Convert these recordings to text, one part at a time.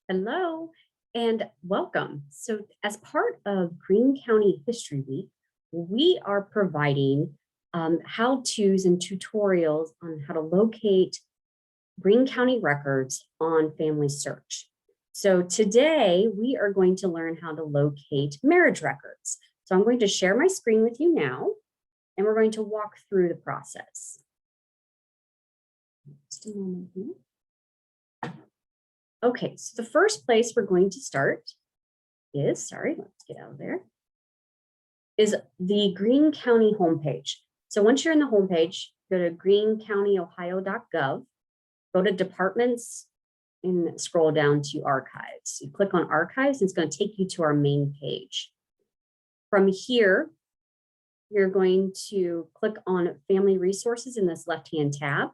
Hello and welcome. So as part of Greene County History Week, we are providing how-tos and tutorials on how to locate Greene County records on FamilySearch. So today we are going to learn how to locate marriage records. So I'm going to share my screen with you now, and we're going to walk through the process. Just a moment here. Okay, so the first place we're going to start is, let's get out of there, is the Greene County homepage. So once you're in the homepage, go to greenecountyohio.gov, go to departments and scroll down to archives. You click on archives, and it's going to take you to our main page. From here, you're going to click on family resources in this left-hand tab.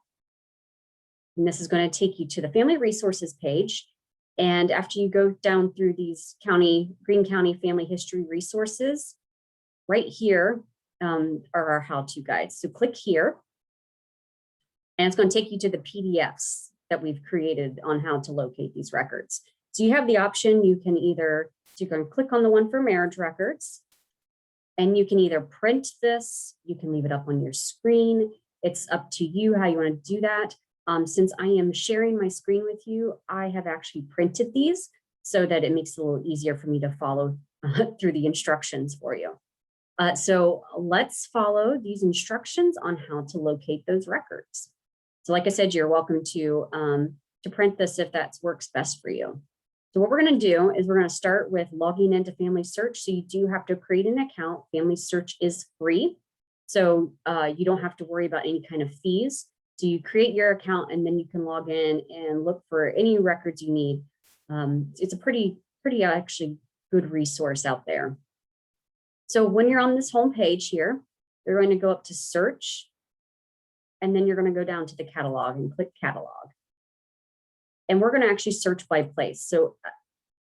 And this is going to take you to the family resources page. And after you go down through these Greene County family history resources, right here are our how-to guides. So click here, and it's going to take you to the PDFs that we've created on how to locate these records. So you have the option, you can either, so you're going to click on the one for marriage records, and you can either print this, you can leave it up on your screen. It's up to you how you want to do that. Since I am sharing my screen with you, I have actually printed these so that it makes it a little easier for me to follow through the instructions for you. So let's follow these instructions on how to locate those records. So like I said, you're welcome to print this if that works best for you. So what we're going to do is we're going to start with logging into FamilySearch. So you do have to create an account. FamilySearch is free, so you don't have to worry about any kind of fees. So you create your account, and then you can log in and look for any records you need. It's a pretty actually good resource out there. So when you're on this home page here, you're going to go up to search, and then you're going to go down to the catalog and click catalog. And we're going to actually search by place. So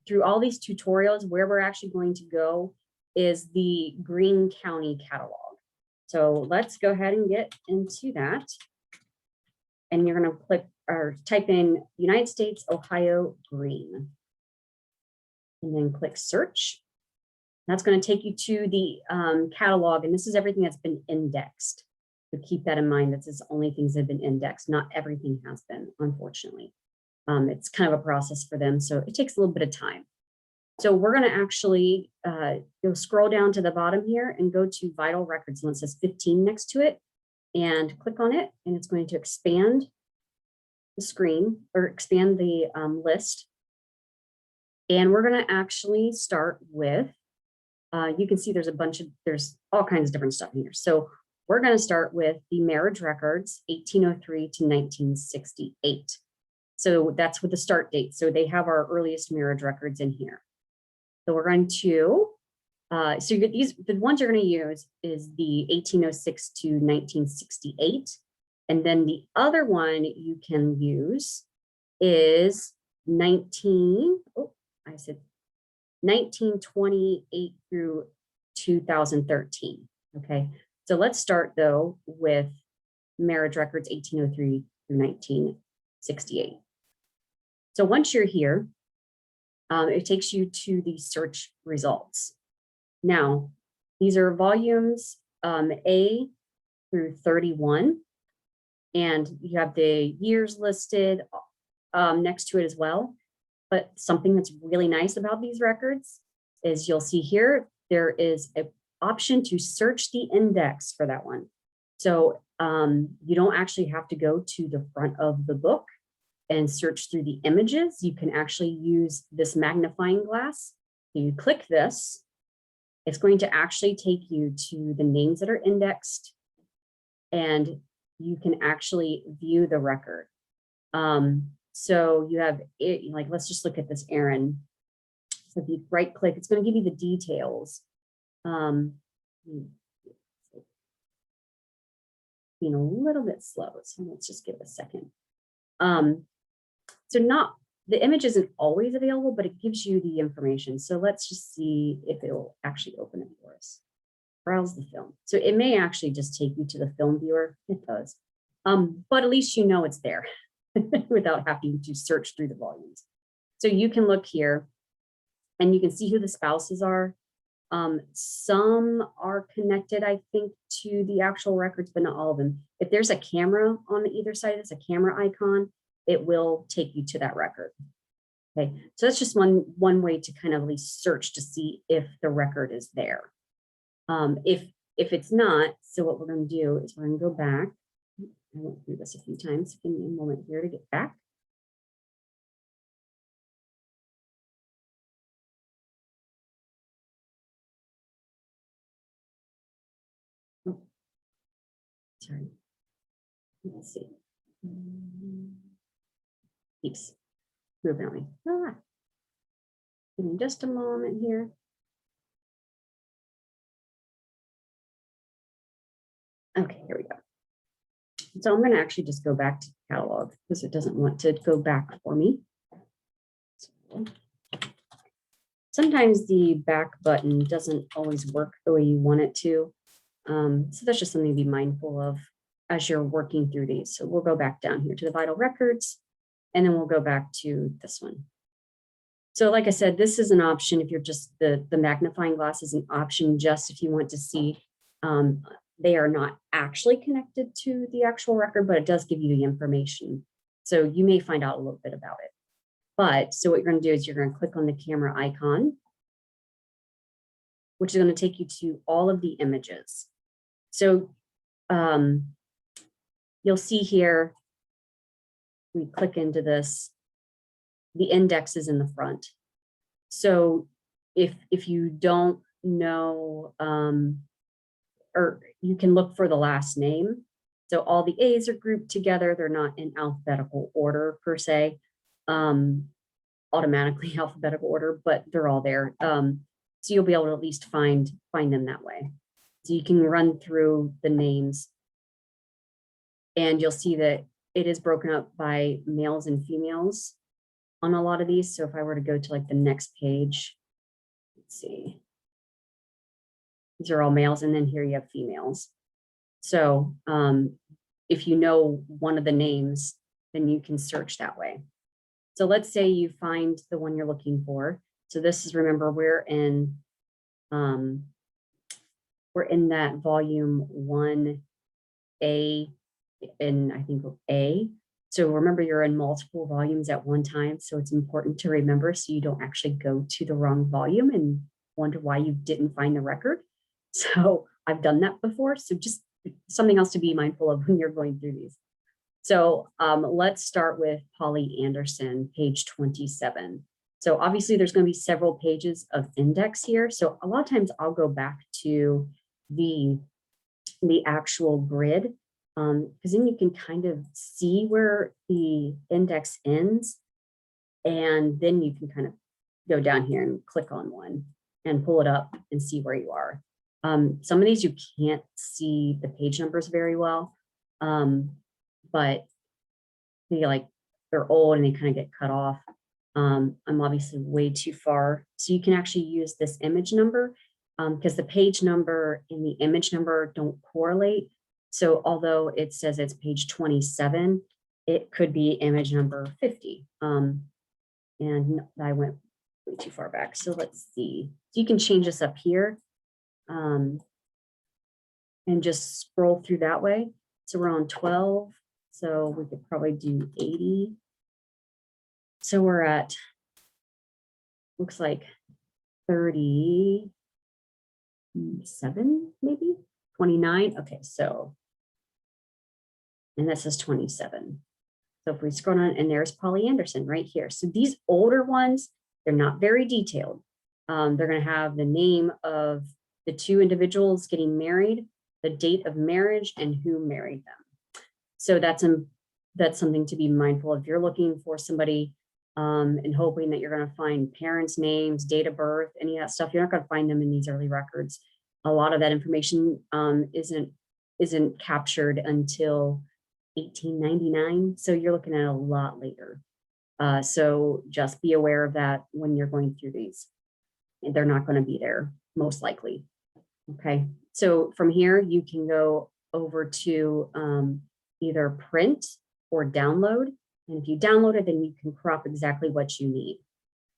through all these tutorials, where we're actually going to go is the Greene County catalog. So let's go ahead and get into that. And you're going to click or type in United States, Ohio, Greene. And then click search. That's going to take you to the catalog. And this is everything that's been indexed. So keep that in mind. This is only things that have been indexed. Not everything has been, unfortunately. It's kind of a process for them. So it takes a little bit of time. So we're going to actually you'll scroll down to the bottom here and go to vital records. And it says 15 next to it. And click on it, and it's going to expand the screen or expand the list. And we're going to actually start with, you can see there's all kinds of different stuff in here. So we're going to start with the marriage records, 1803 to 1968. So that's with the start date. So they have our earliest marriage records in here. So we're going to so the ones you're going to use is the 1806 to 1968. And then the other one you can use is 1928 through 2013. Okay, so let's start though with marriage records 1803 through 1968. So once you're here, it takes you to the search results. Now, these are volumes A through 31, and you have the years listed next to it as well. But something that's really nice about these records is you'll see here, there is an option to search the index for that one. So you don't actually have to go to the front of the book and search through the images. You can actually use this magnifying glass. So you click this. It's going to actually take you to the names that are indexed, and you can actually view the record. So you have it, like, let's just look at this Aaron. So if you right click, it's going to give you the details. Being a little bit slow, so let's just give it a second. So the image isn't always available, but it gives you the information. So let's just see if it'll actually open it for us. Browse the film. So it may actually just take you to the film viewer. It does. But at least you know it's there without having to search through the volumes. So you can look here and you can see who the spouses are. Some are connected, I think, to the actual records, but not all of them. If there's a camera on either side, it's a camera icon, it will take you to that record. Okay, so that's just one way to kind of at least search to see if the record is there. If it's not, so what we're going to do is we're going to go back. I went through this a few times. Give me a moment here to get back. Oh, sorry. Let's see. Keeps moving on me. Give me just a moment here. Okay, here we go. So I'm going to actually just go back to the catalog because it doesn't want to go back for me. So, sometimes the back button doesn't always work the way you want it to. So that's just something to be mindful of as you're working through these. So we'll go back down here to the vital records, and then we'll go back to this one. So like I said, this is an option if you're just the magnifying glass is an option just if you want to see they are not actually connected to the actual record, but it does give you the information. So you may find out a little bit about it. But so what you're going to do is you're going to click on the camera icon, which is going to take you to all of the images. So you'll see here, we click into this, the index is in the front. So if you don't know, or you can look for the last name. So all the A's are grouped together. They're not in alphabetical order per se, automatically alphabetical order, but they're all there. So you'll be able to at least find them that way. So you can run through the names and you'll see that it is broken up by males and females on a lot of these. So if I were to go to like the next page, let's see. These are all males, and then here you have females. So if you know one of the names, then you can search that way. So let's say you find the one you're looking for. So this is, remember, we're in that volume 1A, in I think A. So remember, you're in multiple volumes at one time. So it's important to remember so you don't actually go to the wrong volume and wonder why you didn't find the record. So I've done that before. So just something else to be mindful of when you're going through these. So let's start with Polly Anderson, page 27. So obviously there's going to be several pages of index here. So a lot of times I'll go back to the actual grid because then you can kind of see where the index ends. And then you can kind of go down here and click on one and pull it up and see where you are. Some of these you can't see the page numbers very well, but they're old and they kind of get cut off. I'm obviously way too far. So you can actually use this image number because the page number and the image number don't correlate. So although it says it's page 27, it could be image number 50. And I went way too far back. So let's see. So you can change this up here. And just scroll through that way. So we're on 12, so we could probably do 80. So we're at, looks like 37, maybe 29. Okay, so, and this is 27. So if we scroll on, and there's Polly Anderson right here. So these older ones, they're not very detailed. They're going to have the name of the two individuals getting married, the date of marriage, and who married them. So that's something to be mindful of. If you're looking for somebody and hoping that you're going to find parents' names, date of birth, any of that stuff, you're not going to find them in these early records. A lot of that information isn't captured until 1899. So you're looking at a lot later. So just be aware of that when you're going through these. They're not going to be there, most likely. Okay, so from here, you can go over to either print or download. And if you download it, then you can crop exactly what you need.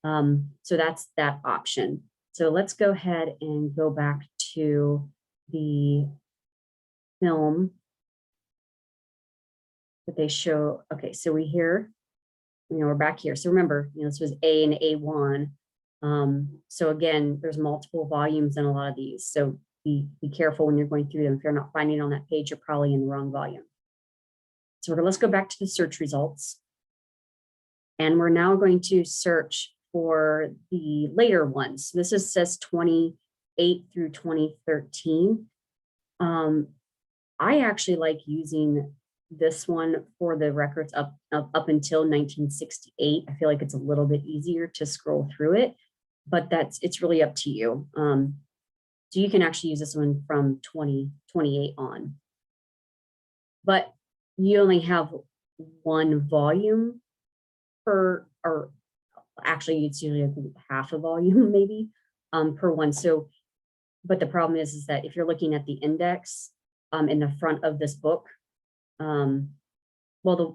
So that's that option. So let's go ahead and go back to the film that they show. Okay, so we're back here. So remember, this was A and A1. So again, there's multiple volumes in a lot of these. So be careful when you're going through them. If you're not finding it on that page, you're probably in the wrong volume. So let's go back to the search results. And we're now going to search for the later ones. This says 28 through 2013. I actually like using this one for the records up until 1968. I feel like it's a little bit easier to scroll through it, but it's really up to you. So you can actually use this one from 2028 on. But you only have one volume per, or actually it's usually half a volume maybe per one. So, but the problem is that if you're looking at the index in the front of this book,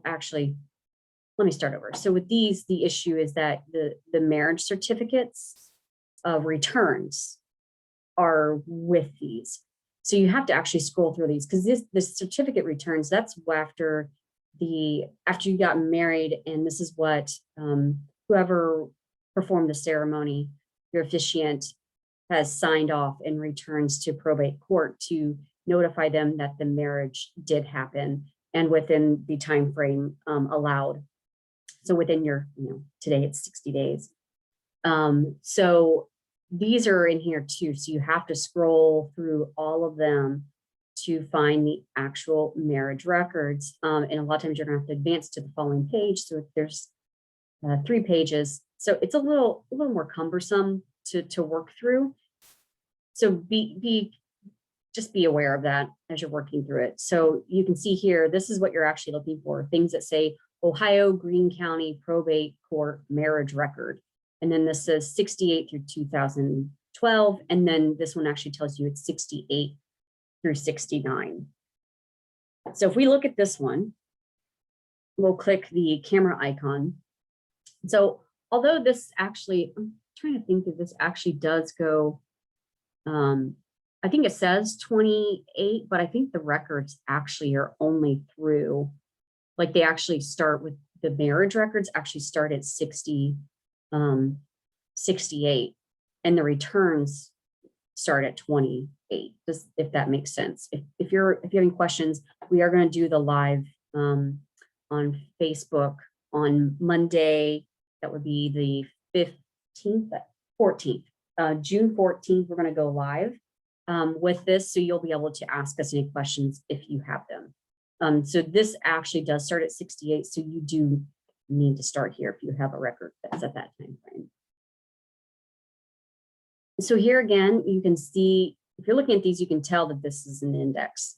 actually, let me start over. So with these, the issue is that the marriage certificates of returns are with these. So you have to actually scroll through these because the certificate returns, that's after you got married, and this is what whoever performed the ceremony, your officiant, has signed off and returns to probate court to notify them that the marriage did happen and within the time frame allowed. So within your, today it's 60 days. So these are in here too. So you have to scroll through all of them to find the actual marriage records. And a lot of times you're gonna have to advance to the following page. So there's 3 pages. So it's a little more cumbersome to work through. So just be aware of that as you're working through it. So you can see here, this is what you're actually looking for. Things that say Ohio Greene County Probate Court Marriage Record. And then this says 68 through 2012. And then this one actually tells you it's 68 through 69. So if we look at this one, we'll click the camera icon. So although this actually, I'm trying to think if this actually does go, I think it says 28, but I think the records actually are only through, like they actually start with the marriage records actually start at 68, and the returns start at 28, just if that makes sense. If you're having questions, we are going to do the live on Facebook on Monday. That would be the 14th, June 14th. We're going to go live with this, so you'll be able to ask us any questions if you have them. So this actually does start at 68, so you do need to start here if you have a record that's at that time frame. So here again, you can see, if you're looking at these, you can tell that this is an index.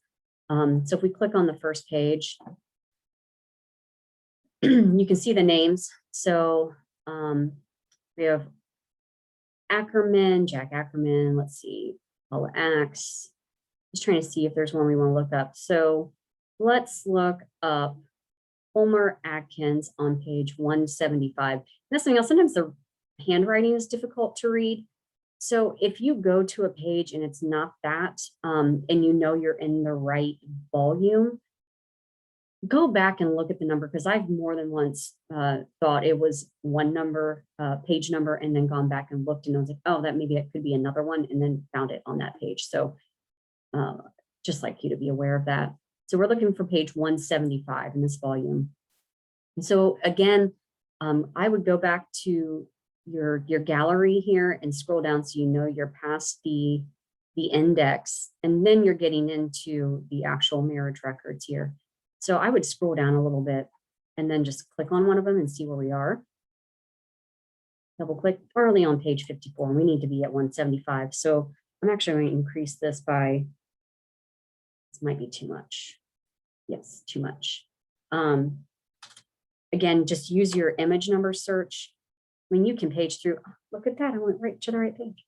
So if we click on the first page, you can see the names. So we have Ackerman, Jack Ackerman, let's see, Paula Axe. Just trying to see if there's one we want to look up. So let's look up Homer Adkins on page 175. That's something else. Sometimes the handwriting is difficult to read. So if you go to a page and it's not that, and you know you're in the right volume, go back and look at the number, because I've more than once thought it was one number, page number, and then gone back and looked, and I was like, oh, that maybe it could be another one, and then found it on that page. So just like you to be aware of that. So we're looking for page 175 in this volume. And so again, I would go back to your gallery here and scroll down so you know you're past the index, and then you're getting into the actual marriage records here. So I would scroll down a little bit and then just click on one of them and see where we are. Double click early on page 54, and we need to be at 175. So I'm actually going to increase this by, this might be too much. Yes, too much. Again, just use your image number search. I mean, you can page through, oh, look at that, I went right to the right page.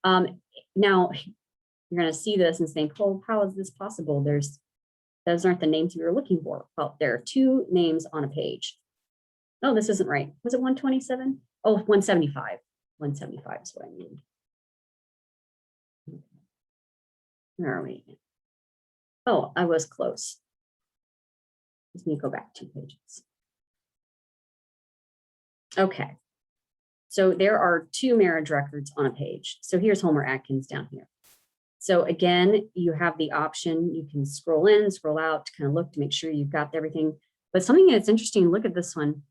Now you're going to see this and think, oh, how is this possible? Those aren't the names we were looking for. Well, there are 2 names on a page. Oh, this isn't right. Was it 127? Oh, 175. 175 is what I mean. Where are we? Oh, I was close. Let me go back 2 pages. Okay. So there are 2 marriage records on a page. So here's Homer Atkins down here. So again, you have the option, you can scroll in, scroll out to kind of look to make sure you've got everything. But something that's interesting, look at this one.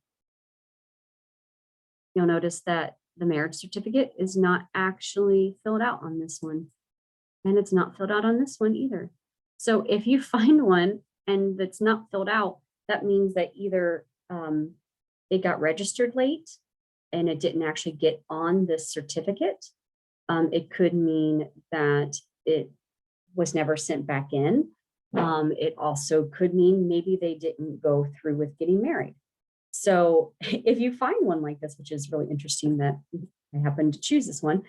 You'll notice that the marriage certificate is not actually filled out on this one. And it's not filled out on this one either. So if you find one and that's not filled out, that means that either it got registered late and it didn't actually get on this certificate. It could mean that it was never sent back in. It also could mean maybe they didn't go through with getting married. So if you find one like this, which is really interesting that I happened to choose this one,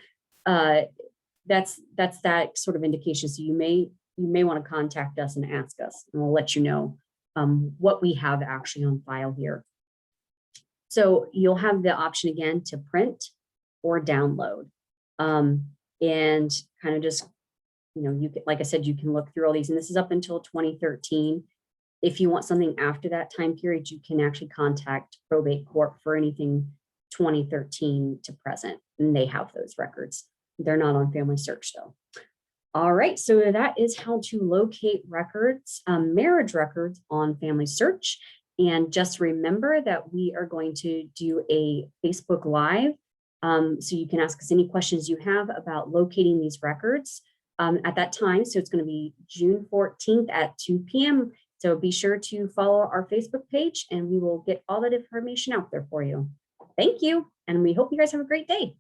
that's that sort of indication. So you may want to contact us and ask us, and we'll let you know what we have actually on file here. So you'll have the option again to print or download, and kind of just, you can, like I said, you can look through all these, and this is up until 2013. If you want something after that time period, you can actually contact probate court for anything 2013 to present, and they have those records. They're not on FamilySearch though. All right, so that is how to locate records, marriage records on FamilySearch. And just remember that we are going to do a Facebook Live. So you can ask us any questions you have about locating these records at that time. So it's going to be June 14th at 2 p.m. So be sure to follow our Facebook page and we will get all that information out there for you. Thank you. And we hope you guys have a great day.